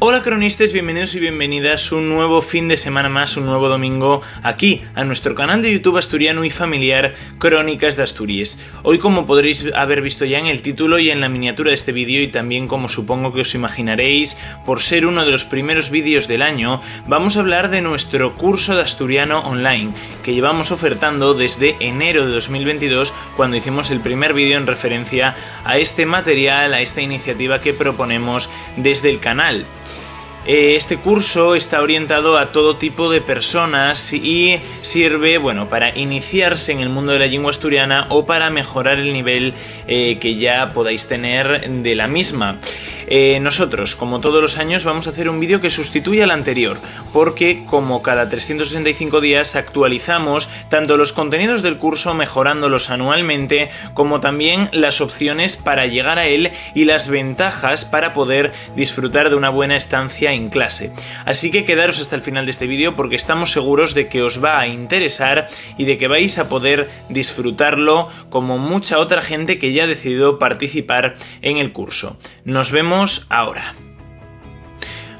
Hola cronistas, bienvenidos y bienvenidas un nuevo fin de semana más, un nuevo domingo aquí a nuestro canal de YouTube asturiano y familiar Crónicas de Asturias. Hoy, como podréis haber visto ya en el título y en la miniatura de este vídeo, y también como supongo que os imaginaréis por ser uno de los primeros vídeos del año, vamos a hablar de nuestro curso de asturiano online que llevamos ofertando desde enero de 2022, cuando hicimos el primer vídeo en referencia a este material, a esta iniciativa que proponemos desde el canal. Este curso está orientado a todo tipo de personas y sirve, para iniciarse en el mundo de la lengua asturiana o para mejorar el nivel que ya podáis tener de la misma. Nosotros, como todos los años, vamos a hacer un vídeo que sustituya al anterior, porque como cada 365 días actualizamos tanto los contenidos del curso mejorándolos anualmente, como también las opciones para llegar a él y las ventajas para poder disfrutar de una buena estancia en clase. Así que quedaros hasta el final de este vídeo porque estamos seguros de que os va a interesar y de que vais a poder disfrutarlo como mucha otra gente que ya ha decidido participar en el curso. Nos vemos ahora.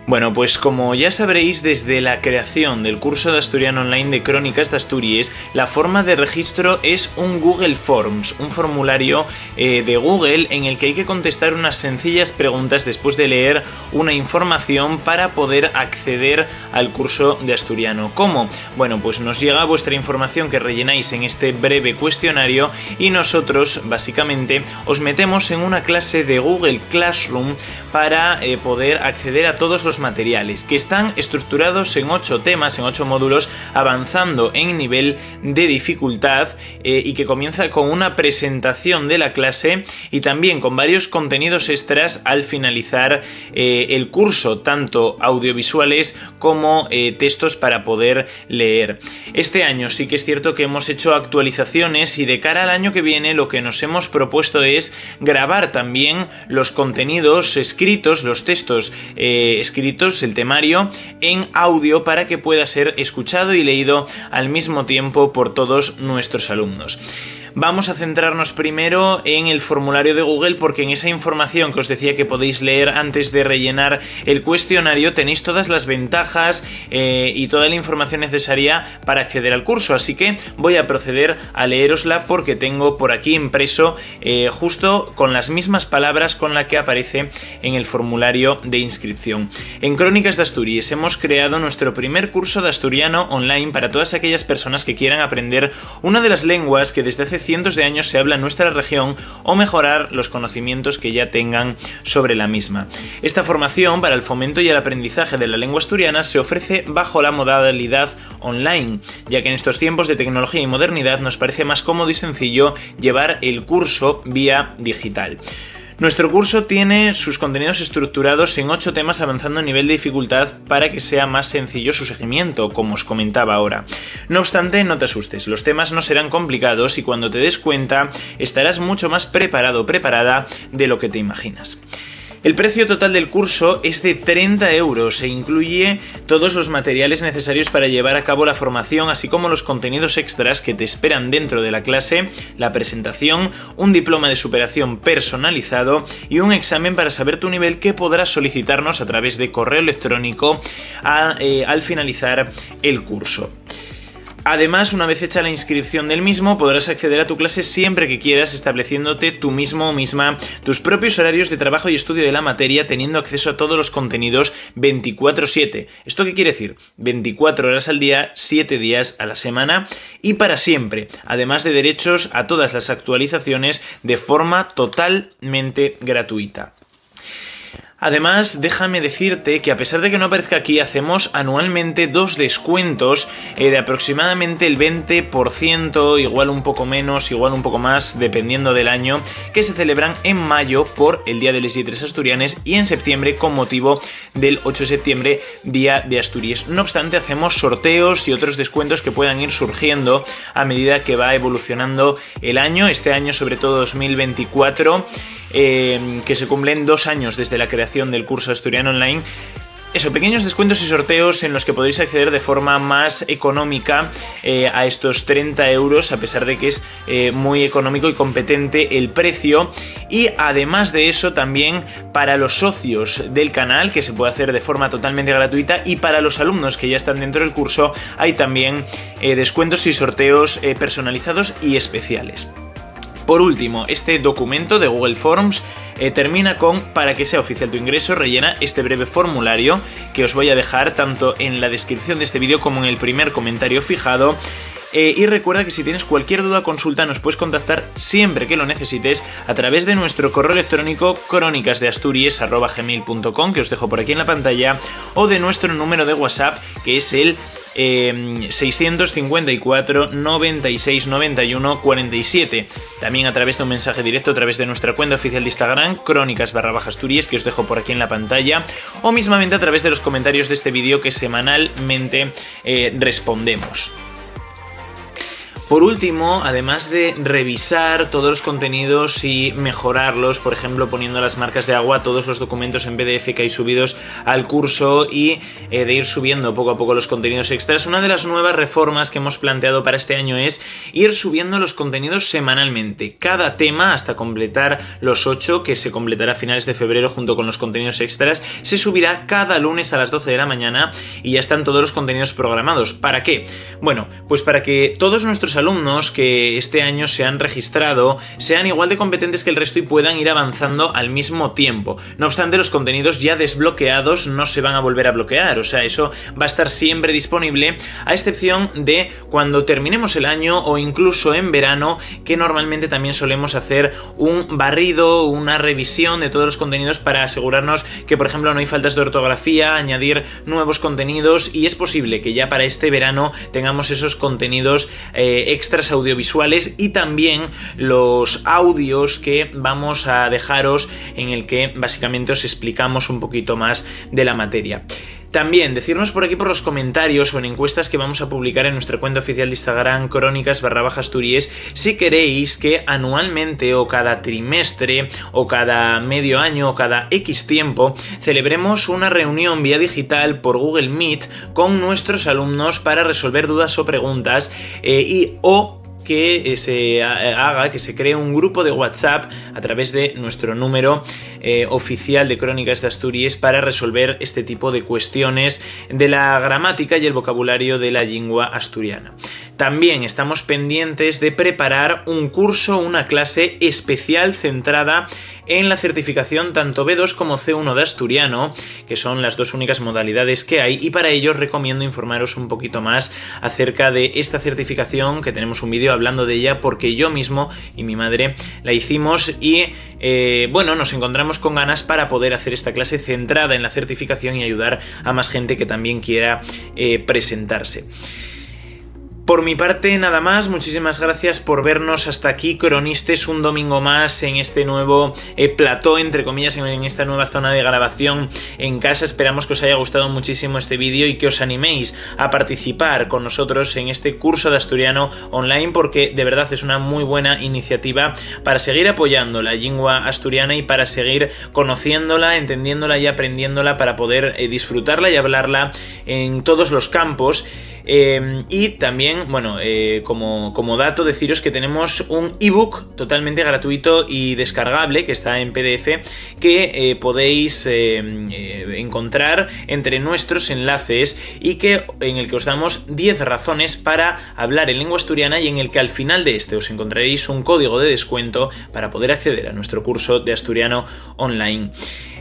Bueno, pues como ya sabréis, desde la creación del curso de asturiano online de Crónicas de Asturias, la forma de registro es un Google Forms, un formulario de Google en el que hay que contestar unas sencillas preguntas después de leer una información para poder acceder al curso de asturiano. ¿Cómo? Bueno, pues nos llega vuestra información que rellenáis en este breve cuestionario y nosotros básicamente os metemos en una clase de Google Classroom para poder acceder a todos los materiales que están estructurados en 8 temas, en 8 módulos, avanzando en nivel de dificultad y que comienza con una presentación de la clase y también con varios contenidos extras al finalizar el curso, tanto audiovisuales como textos para poder leer. Este año sí que es cierto que hemos hecho actualizaciones y de cara al año que viene lo que nos hemos propuesto es grabar también los contenidos escritos, los textos escritos, el temario, en audio para que pueda ser escuchado y leído al mismo tiempo por todos nuestros alumnos. Vamos a centrarnos primero en el formulario de Google porque en esa información que os decía que podéis leer antes de rellenar el cuestionario tenéis todas las ventajas y toda la información necesaria para acceder al curso, así que voy a proceder a leerosla porque tengo por aquí impreso justo con las mismas palabras con las que aparece en el formulario de inscripción. En Crónicas de Asturias hemos creado nuestro primer curso de asturiano online para todas aquellas personas que quieran aprender una de las lenguas que desde hace cientos de años se habla en nuestra región o mejorar los conocimientos que ya tengan sobre la misma. Esta formación para el fomento y el aprendizaje de la lengua asturiana se ofrece bajo la modalidad online, ya que en estos tiempos de tecnología y modernidad nos parece más cómodo y sencillo llevar el curso vía digital. Nuestro curso tiene sus contenidos estructurados en 8 temas avanzando a nivel de dificultad para que sea más sencillo su seguimiento, como os comentaba ahora. No obstante, no te asustes, los temas no serán complicados y cuando te des cuenta estarás mucho más preparado o preparada de lo que te imaginas. El precio total del curso es de 30 € e incluye todos los materiales necesarios para llevar a cabo la formación, así como los contenidos extras que te esperan dentro de la clase, la presentación, un diploma de superación personalizado y un examen para saber tu nivel que podrás solicitarnos a través de correo electrónico al finalizar el curso. Además, una vez hecha la inscripción del mismo, podrás acceder a tu clase siempre que quieras, estableciéndote tú mismo o misma tus propios horarios de trabajo y estudio de la materia, teniendo acceso a todos los contenidos 24/7. ¿Esto qué quiere decir? 24 horas al día, 7 días a la semana y para siempre, además de derechos a todas las actualizaciones de forma totalmente gratuita. Además, déjame decirte que a pesar de que no aparezca aquí, hacemos anualmente 2 descuentos de aproximadamente el 20%, igual un poco menos, igual un poco más, dependiendo del año, que se celebran en mayo por el Día de les Lletres Asturianes y en septiembre con motivo del 8 de septiembre, Día de Asturias. No obstante, hacemos sorteos y otros descuentos que puedan ir surgiendo a medida que va evolucionando el año, este año sobre todo 2024, que se cumplen 2 años desde la creación del curso asturiano online. Eso, pequeños descuentos y sorteos en los que podéis acceder de forma más económica a estos 30 euros, a pesar de que es muy económico y competente el precio. Y además de eso, también para los socios del canal, que se puede hacer de forma totalmente gratuita, y para los alumnos que ya están dentro del curso, hay también descuentos y sorteos personalizados y especiales. Por último, este documento de Google Forms termina con: para que sea oficial tu ingreso, rellena este breve formulario que os voy a dejar tanto en la descripción de este vídeo como en el primer comentario fijado. Y recuerda que si tienes cualquier duda o consulta nos puedes contactar siempre que lo necesites a través de nuestro correo electrónico cronicasdeasturias@gmail.com, que os dejo por aquí en la pantalla, o de nuestro número de WhatsApp, que es el 654 96 91 47. También a través de un mensaje directo a través de nuestra cuenta oficial de Instagram, crónicas_Asturias, que os dejo por aquí en la pantalla, o mismamente a través de los comentarios de este vídeo que semanalmente respondemos. Por último, además de revisar todos los contenidos y mejorarlos, por ejemplo poniendo las marcas de agua, todos los documentos en PDF que hay subidos al curso, y de ir subiendo poco a poco los contenidos extras, una de las nuevas reformas que hemos planteado para este año es ir subiendo los contenidos semanalmente. Cada tema, hasta completar los 8, que se completará a finales de febrero junto con los contenidos extras, se subirá cada lunes a las 12 de la mañana y ya están todos los contenidos programados. ¿Para qué? Bueno, pues para que todos nuestros alumnos que este año se han registrado sean igual de competentes que el resto y puedan ir avanzando al mismo tiempo. No obstante, los contenidos ya desbloqueados no se van a volver a bloquear, o sea, eso va a estar siempre disponible, a excepción de cuando terminemos el año o incluso en verano, que normalmente también solemos hacer un barrido, una revisión de todos los contenidos para asegurarnos que, por ejemplo, no hay faltas de ortografía, añadir nuevos contenidos, y es posible que ya para este verano tengamos esos contenidos extras audiovisuales y también los audios que vamos a dejaros, en el que básicamente os explicamos un poquito más de la materia. También decirnos por aquí por los comentarios o en encuestas que vamos a publicar en nuestra cuenta oficial de Instagram, crónicas_Asturias, si queréis que anualmente o cada trimestre o cada medio año o cada X tiempo celebremos una reunión vía digital por Google Meet con nuestros alumnos para resolver dudas o preguntas, que se cree un grupo de WhatsApp a través de nuestro número oficial de Crónicas de Asturias para resolver este tipo de cuestiones de la gramática y el vocabulario de la lengua asturiana. También estamos pendientes de preparar un curso, una clase especial centrada en la certificación tanto B2 como C1 de asturiano, que son las dos únicas modalidades que hay, y para ello os recomiendo informaros un poquito más acerca de esta certificación, que tenemos un vídeo hablando de ella porque yo mismo y mi madre la hicimos, y nos encontramos con ganas para poder hacer esta clase centrada en la certificación y ayudar a más gente que también quiera presentarse. Por mi parte, nada más. Muchísimas gracias por vernos hasta aquí, cronistas, un domingo más en este nuevo plató, entre comillas, en esta nueva zona de grabación en casa. Esperamos que os haya gustado muchísimo este vídeo y que os animéis a participar con nosotros en este curso de asturiano online, porque de verdad es una muy buena iniciativa para seguir apoyando la lengua asturiana y para seguir conociéndola, entendiéndola y aprendiéndola, para poder disfrutarla y hablarla en todos los campos. Y también, como dato, deciros que tenemos un ebook totalmente gratuito y descargable que está en PDF, que podéis encontrar entre nuestros enlaces, y en el que os damos 10 razones para hablar en lengua asturiana, y en el que al final de este os encontraréis un código de descuento para poder acceder a nuestro curso de asturiano online.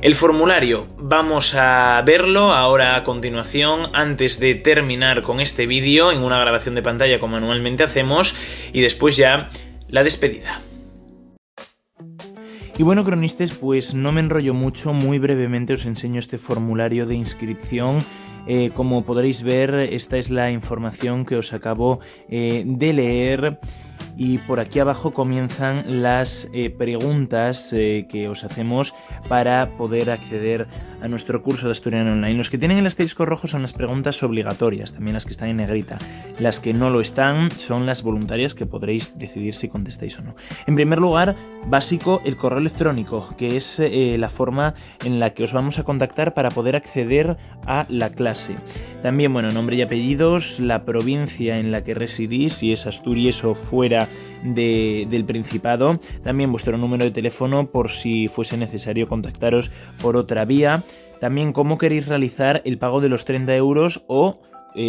El formulario vamos a verlo ahora a continuación, antes de terminar con este vídeo en una grabación de pantalla como anualmente hacemos, y después ya la despedida. Y bueno, cronistas, pues no me enrollo mucho, muy brevemente os enseño este formulario de inscripción. Como podréis ver, esta es la información que os acabo de leer. y por aquí abajo comienzan las preguntas que os hacemos para poder acceder a nuestro curso de asturiano online. Los que tienen el asterisco rojo son las preguntas obligatorias, también las que están en negrita. Las que no lo están son las voluntarias, que podréis decidir si contestáis o no. En primer lugar, básico, el correo electrónico, que es la forma en la que os vamos a contactar para poder acceder a la clase. También, nombre y apellidos, la provincia en la que residís, si es Asturias o fuera del Principado. También vuestro número de teléfono por si fuese necesario contactaros por otra vía. También cómo queréis realizar el pago de los 30 euros o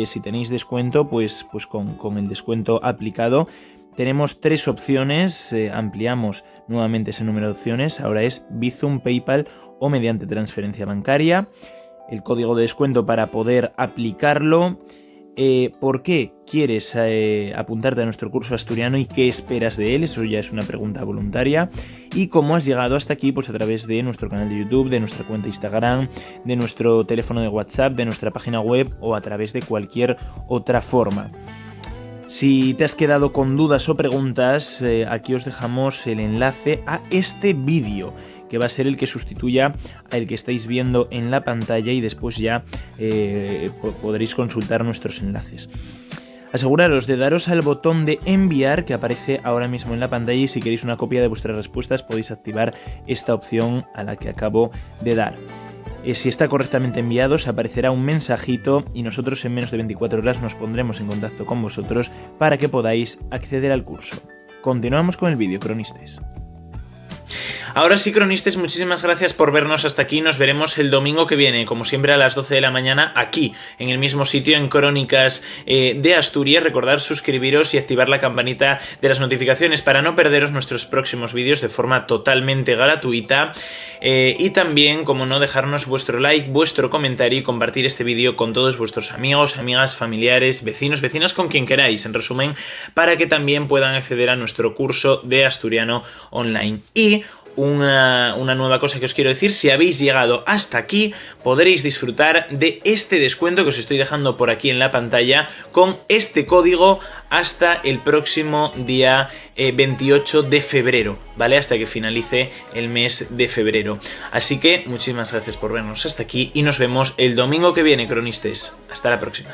si tenéis descuento, pues con el descuento aplicado. Tenemos 3 opciones, ampliamos nuevamente ese número de opciones, ahora es Bizum, PayPal o mediante transferencia bancaria. El código de descuento para poder aplicarlo. ¿Por qué quieres apuntarte a nuestro curso asturiano y qué esperas de él? Eso ya es una pregunta voluntaria. Y cómo has llegado hasta aquí, pues a través de nuestro canal de YouTube, de nuestra cuenta Instagram, de nuestro teléfono de WhatsApp, de nuestra página web o a través de cualquier otra forma. Si te has quedado con dudas o preguntas, aquí os dejamos el enlace a este vídeo, que va a ser el que sustituya al que estáis viendo en la pantalla, y después ya podréis consultar nuestros enlaces. Aseguraros de daros al botón de enviar que aparece ahora mismo en la pantalla, y si queréis una copia de vuestras respuestas podéis activar esta opción a la que acabo de dar. Si está correctamente enviado, os aparecerá un mensajito y nosotros en menos de 24 horas nos pondremos en contacto con vosotros para que podáis acceder al curso. Continuamos con el vídeo, cronistas. Ahora sí, cronistas, muchísimas gracias por vernos hasta aquí. Nos veremos el domingo que viene, como siempre a las 12 de la mañana, aquí, en el mismo sitio, en Crónicas de Asturias. Recordad suscribiros y activar la campanita de las notificaciones para no perderos nuestros próximos vídeos de forma totalmente gratuita. Y también, como no, dejarnos vuestro like, vuestro comentario y compartir este vídeo con todos vuestros amigos, amigas, familiares, vecinos, con quien queráis, en resumen, para que también puedan acceder a nuestro curso de asturiano online. Y una nueva cosa que os quiero decir: si habéis llegado hasta aquí, podréis disfrutar de este descuento que os estoy dejando por aquí en la pantalla con este código hasta el próximo día 28 de febrero, ¿vale? Hasta que finalice el mes de febrero. Así que muchísimas gracias por vernos hasta aquí y nos vemos el domingo que viene, cronistas. Hasta la próxima.